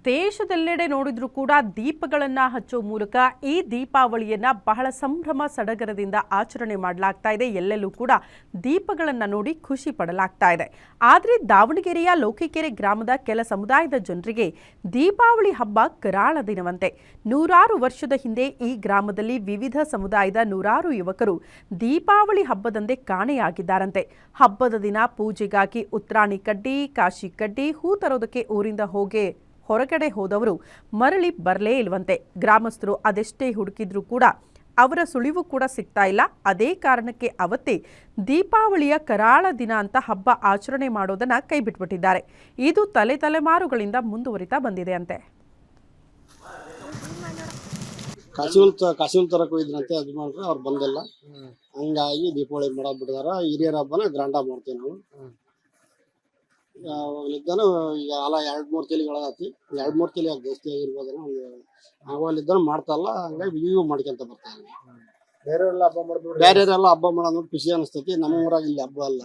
ದೇಶದೆಲ್ಲೆಡೆ ನೋಡಿದ್ರೂ ಕೂಡ ದೀಪಗಳನ್ನ ಹಚ್ಚೋ ಮೂಲಕ ಈ ದೀಪಾವಳಿಯನ್ನ ಬಹಳ ಸಂಭ್ರಮ ಸಡಗರದಿಂದ ಆಚರಣೆ ಮಾಡಲಾಗ್ತಾ ಇದೆ. ಎಲ್ಲೆಲ್ಲೂ ಕೂಡ ದೀಪಗಳನ್ನ ನೋಡಿ ಖುಷಿ ಪಡಲಾಗ್ತಾ ಇದೆ. ಆದರೆ ದಾವಣಗೆರೆಯ ಲೋಕಿಕೆರೆ ಗ್ರಾಮದ ಕೆಲ ಸಮುದಾಯದ ಜನರಿಗೆ ದೀಪಾವಳಿ ಹಬ್ಬ ಕರಾಳ ದಿನವಂತೆ. ನೂರಾರು ವರ್ಷದ ಹಿಂದೆ ಈ ಗ್ರಾಮದಲ್ಲಿ ವಿವಿಧ ಸಮುದಾಯದ ನೂರಾರು ಯುವಕರು ದೀಪಾವಳಿ ಹಬ್ಬದಂದೇ ಕಾಣೆಯಾಗಿದ್ದಾರಂತೆ. ಹಬ್ಬದ ದಿನ ಪೂಜೆಗಾಗಿ ಉತ್ರಾಣಿ ಕಡ್ಡಿ, ಕಾಶಿ ಕಡ್ಡಿ, ಹೂ ತರೋದಕ್ಕೆ ಊರಿಂದ ಹೊರಗಡೆ ಹೋದವರು ಮರಳಿ ಬರಲೇ ಇಲ್ವಂತೆ. ಗ್ರಾಮಸ್ಥರು ಅದೆಷ್ಟೇ ಹುಡುಕಿದ್ರೂ ಕೂಡ ಅವರ ಸುಳಿವು ಕೂಡ ಸಿಗ್ತಾ ಇಲ್ಲ. ಅದೇ ಕಾರಣಕ್ಕೆ ಅವತ್ತೇ ದೀಪಾವಳಿಯ ಕರಾಳ ದಿನ ಅಂತ ಹಬ್ಬ ಆಚರಣೆ ಮಾಡೋದನ್ನ ಕೈಬಿಟ್ಬಿಟ್ಟಿದ್ದಾರೆ. ಇದು ತಲೆಮಾರುಗಳಿಂದ ಮುಂದುವರಿತಾ ಬಂದಿದೆ ಅಂತೆ. ಕಾಶಿಲ್ ತರಕ್ ಹೋಗಿದ್ರಂತೆ, ಅದು ಮಾಡಿದ್ರೆ ಅವ್ರು ಬಂದಿಲ್ಲ. ಹಂಗಾಗಿ ದೀಪಾವಳಿ ಮಾಡೋದ್ ಬಿಟ್ಟಿದಾರ. ಹಿರಿಯರ ಹಬ್ಬನ ಗ್ರಾಂಡಾಗಿ ಮಾಡ್ತೀವಿ ನಾವು. ಅವಾಗಲಿದ್ದಾನು ಈಗ ಅಲ್ಲ 2-3 ತಲೆಗಳಾಗತಿ, 2-3 ತಲೆ ಜಾಸ್ತಿ ಆಗಿರ್ಬೋದ. ಅವಾಗಲಿದ್ದಾನು ಮಾಡ್ತಲ್ಲ, ಹಂಗಾಗಿ ಇವು ಮಾಡ್ಕೊಂತ ಬರ್ತಾರೆ. ಬೇರೆಯವರೆಲ್ಲ ಹಬ್ಬ ಮಾಡೋದು ಖುಷಿ ಅನಿಸ್ತೈತಿ. ನಮ್ಮ ಊರಾಗ ಇಲ್ಲಿ ಹಬ್ಬ ಅಲ್ಲ.